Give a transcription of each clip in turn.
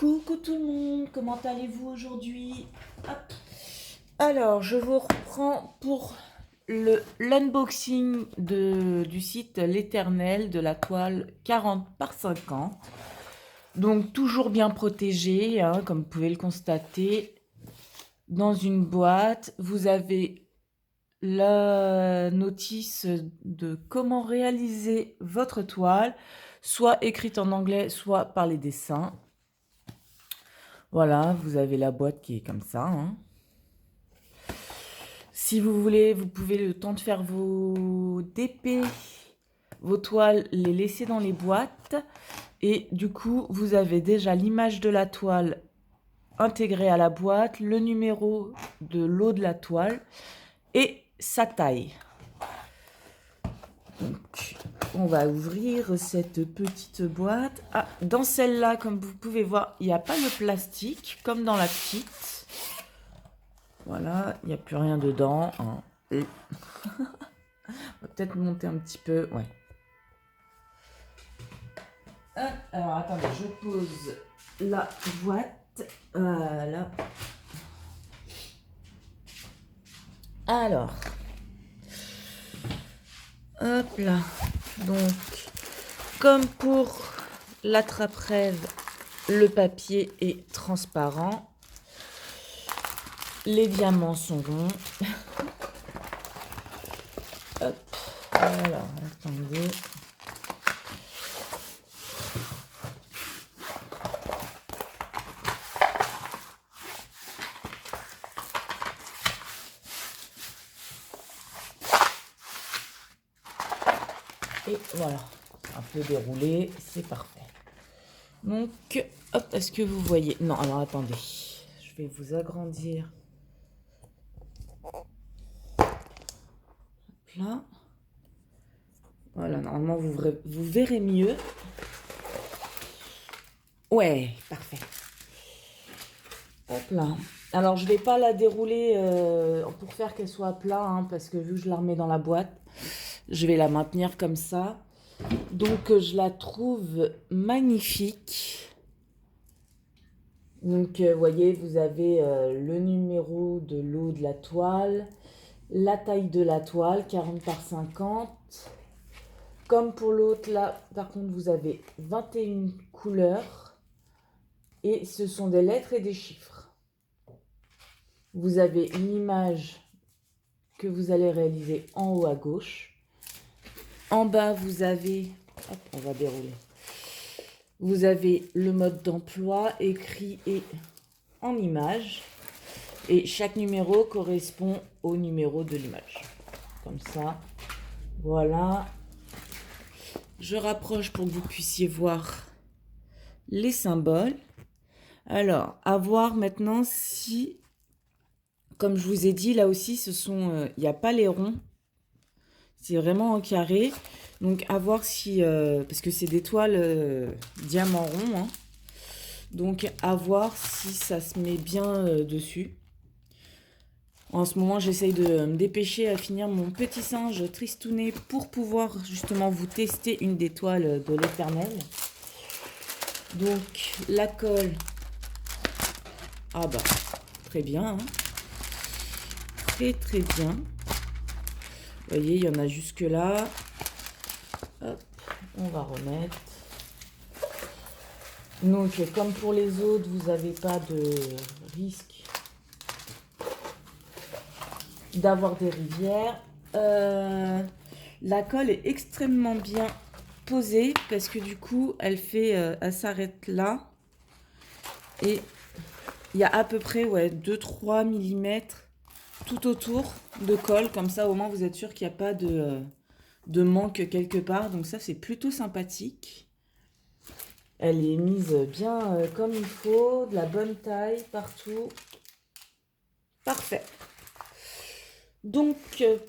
Coucou tout le monde, comment allez-vous aujourd'hui? Hop. Alors, je vous reprends pour l'unboxing du site L'Éternel de la toile 40 par 50. Donc, toujours bien protégé, hein, comme vous pouvez le constater. Dans une boîte, vous avez la notice de comment réaliser votre toile, soit écrite en anglais, soit par les dessins. Voilà, vous avez la boîte qui est comme ça, hein. Si vous voulez, vous pouvez, le temps de faire vos DP, vos toiles, les laisser dans les boîtes. Et du coup, vous avez déjà l'image de la toile intégrée à la boîte, le numéro de lot de la toile et sa taille. Donc, on va ouvrir cette petite boîte. Ah, dans celle-là, comme vous pouvez voir, il n'y a pas le plastique, comme dans la petite. Voilà, il n'y a plus rien dedans, hein. Et on va peut-être monter un petit peu, ouais. Alors, attendez, je pose la boîte. Voilà. Alors, hop là. Donc, comme pour l'attrape-rêve, le papier est transparent. Les diamants sont ronds. Hop. Alors, attendez. Et voilà, un peu déroulé, c'est parfait. Donc, hop, est-ce que vous voyez? Non, alors attendez, je vais vous agrandir. Hop là. Voilà, normalement vous verrez mieux. Ouais, parfait. Hop là. Alors, je vais pas la dérouler pour faire qu'elle soit plat, hein, parce que vu que je la remets dans la boîte, je vais la maintenir comme ça. Donc, je la trouve magnifique. Donc, vous voyez, vous avez le numéro de lot de la toile, la taille de la toile, 40 par 50. Comme pour l'autre, là, par contre, vous avez 21 couleurs. Et ce sont des lettres et des chiffres. Vous avez une image que vous allez réaliser en haut à gauche. En bas, vous avez... Hop, on va dérouler. Vous avez le mode d'emploi écrit et en image. Et chaque numéro correspond au numéro de l'image. Comme ça. Voilà. Je rapproche pour que vous puissiez voir les symboles. Alors, à voir maintenant si, comme je vous ai dit, là aussi, il n'y a pas les ronds. C'est vraiment en carré. Donc, à voir si, parce que c'est des toiles diamant rond, hein. Donc, à voir si ça se met bien dessus. En ce moment, j'essaye de me dépêcher à finir mon petit singe tristouné pour pouvoir justement vous tester une des toiles de l'Éternel. Donc, la colle, ah bah, très bien, hein. Très très bien. Vous voyez, il y en a jusque là. Hop, on va remettre. Donc, comme pour les autres, vous n'avez pas de risque d'avoir des rivières. La colle est extrêmement bien posée parce que du coup, elle s'arrête là. Et il y a à peu près 2-3 mm tout autour de colle. Comme ça, au moins, vous êtes sûr qu'il n'y a pas de manque quelque part. Donc ça, c'est plutôt sympathique. Elle est mise bien comme il faut, de la bonne taille partout. Parfait. Donc,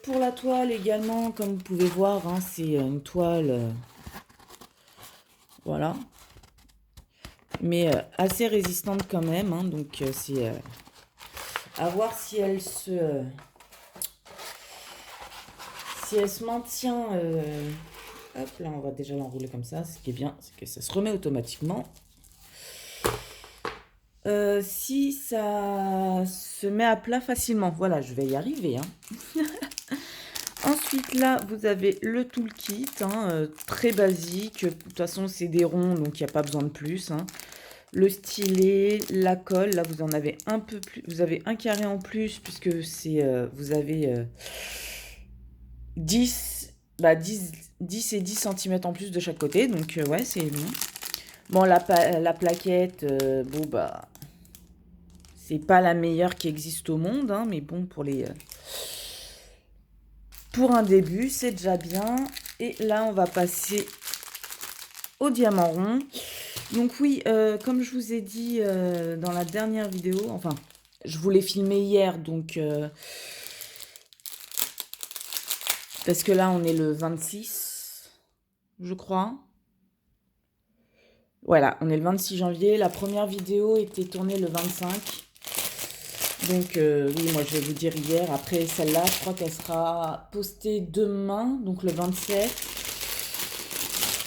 pour la toile également, comme vous pouvez voir, hein, c'est une toile, voilà, mais assez résistante quand même, hein, donc c'est à voir si elle se maintient. Hop là, on va déjà l'enrouler comme ça. Ce qui est bien, c'est que ça se remet automatiquement. si ça se met à plat facilement. Voilà, je vais y arriver, hein. Ensuite, là, vous avez le toolkit, hein, très basique. De toute façon, c'est des ronds, donc il n'y a pas besoin de plus, hein. Le stylet, la colle, là, vous en avez un peu plus. Vous avez un carré en plus, puisque c'est, vous avez 10 et 10 cm en plus de chaque côté. Donc, ouais, c'est bon. Bon, la plaquette, bon, bah, c'est pas la meilleure qui existe au monde, hein, mais bon, pour un début, c'est déjà bien. Et là, on va passer au diamant rond. Donc oui, comme je vous ai dit dans la dernière vidéo, enfin, je vous l'ai filmé hier, donc... parce que là, on est le 26, je crois. Voilà, on est le 26 janvier. La première vidéo était tournée le 25. Donc oui, moi je vais vous dire hier. Après celle-là, je crois qu'elle sera postée demain, donc le 27.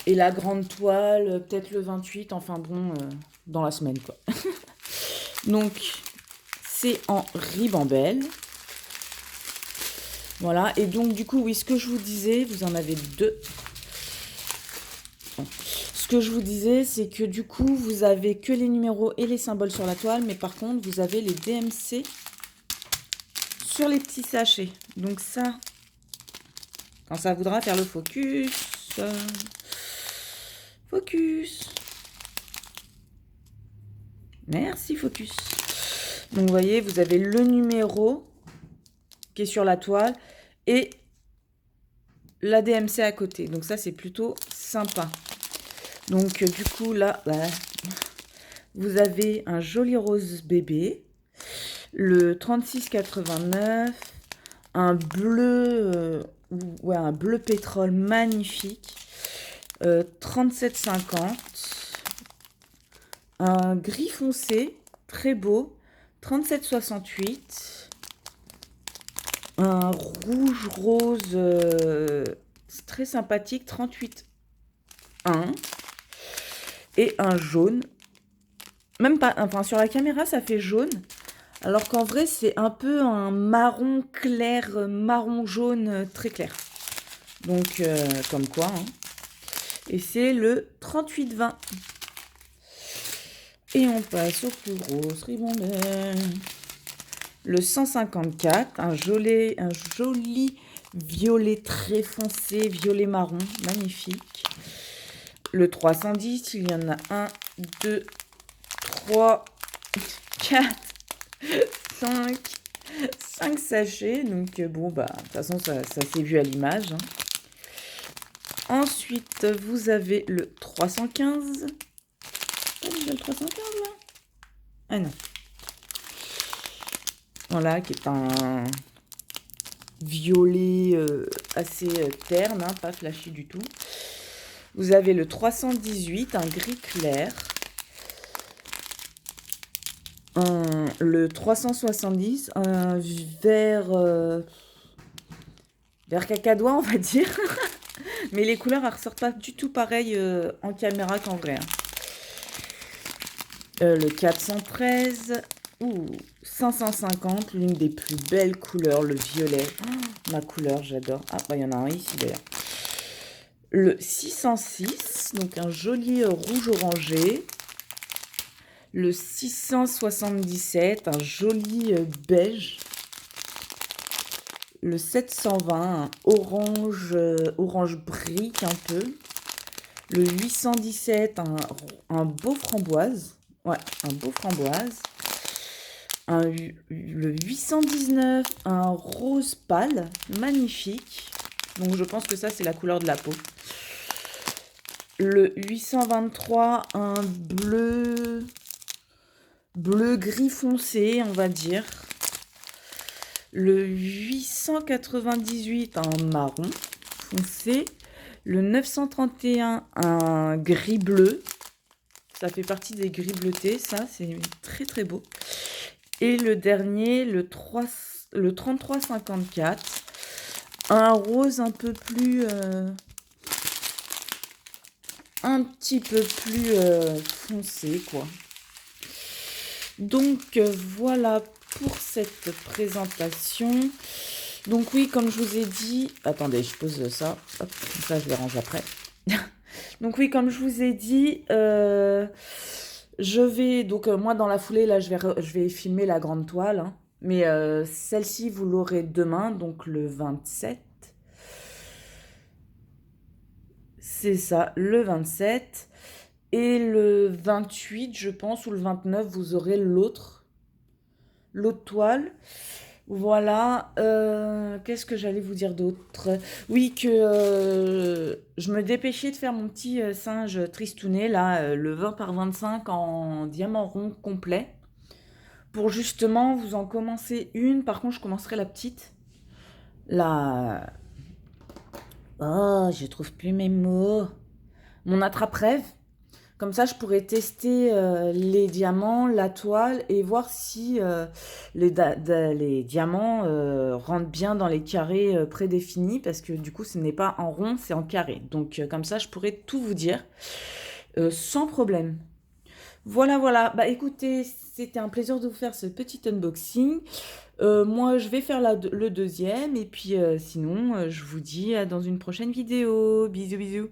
Et la grande toile, peut-être le 28. Enfin bon, dans la semaine quoi. Donc c'est en ribambelle. Voilà, et donc du coup, oui, ce que je vous disais, vous en avez deux. Bon. Ce que je vous disais, c'est que du coup, vous avez que les numéros et les symboles sur la toile, mais par contre, vous avez les DMC sur les petits sachets. Donc ça, quand ça voudra faire le focus, focus. Merci, focus. Donc vous voyez, vous avez le numéro qui est sur la toile et la DMC à côté. Donc ça, c'est plutôt sympa. Donc du coup, là, vous avez un joli rose bébé, le 36,89, un bleu, ouais, un bleu pétrole magnifique, 37,50, un gris foncé, très beau, 37,68, un rouge rose très sympathique, 38,1, et un jaune, même pas, enfin sur la caméra ça fait jaune, alors qu'en vrai c'est un peu un marron clair, marron jaune très clair. Donc comme quoi, hein. Et c'est le 38,20. Et on passe au plus gros ribambelle. Le 154, un joli violet très foncé, violet marron, magnifique. Le 310, il y en a 1, 2, 3, 4, 5 sachets. Donc bon, bah, de toute façon, ça s'est vu à l'image, hein. Ensuite, vous avez le 315. Oh, il y a le 315 là? Ah non. Voilà, qui est un violet assez terne, hein, pas flashy du tout. Vous avez le 318, un gris clair. Le 370, un vert cacadois, on va dire. Mais les couleurs, elles ressortent pas du tout pareil en caméra qu'en vrai, hein. Le 413, 550, l'une des plus belles couleurs, le violet. Oh, ma couleur, j'adore. Ah, bah, il y en a un ici d'ailleurs. Le 606, donc un joli rouge orangé. Le 677, un joli beige. Le 720, un orange brique un peu. Le 817, un beau framboise. Ouais, un beau framboise. Le 819, un rose pâle, magnifique. Donc je pense que ça, c'est la couleur de la peau. Le 823, un bleu gris foncé, on va dire. Le 898, un marron foncé. Le 931, un gris bleu. Ça fait partie des gris bleutés, ça, c'est très très beau. Et le dernier, le 3354, un rose un peu plus... un petit peu plus foncé, quoi. Donc voilà pour cette présentation. Donc oui, comme je vous ai dit... Attendez, je pose ça. Hop, comme ça je les range après. Donc oui, comme je vous ai dit, je vais... Donc moi, dans la foulée, là, je vais filmer la grande toile. Hein. Mais celle-ci, vous l'aurez demain, donc le 27. C'est ça, le 27. Et le 28, je pense, ou le 29, vous aurez l'autre toile. Voilà. Qu'est-ce que j'allais vous dire d'autre? Oui, que je me dépêchais de faire mon petit singe tristounet, là, le 20 par 25 en diamant rond complet. Pour justement vous en commencer une. Par contre, je commencerai la petite. La... Oh, je trouve plus mes mots. Mon attrape-rêve. Comme ça, je pourrais tester les diamants, la toile et voir si les diamants rentrent bien dans les carrés prédéfinis parce que du coup, ce n'est pas en rond, c'est en carré. Donc, comme ça, je pourrais tout vous dire sans problème. Voilà, voilà. Bah écoutez, c'était un plaisir de vous faire ce petit unboxing. Moi, je vais faire le deuxième et puis sinon, je vous dis à dans une prochaine vidéo. Bisous, bisous.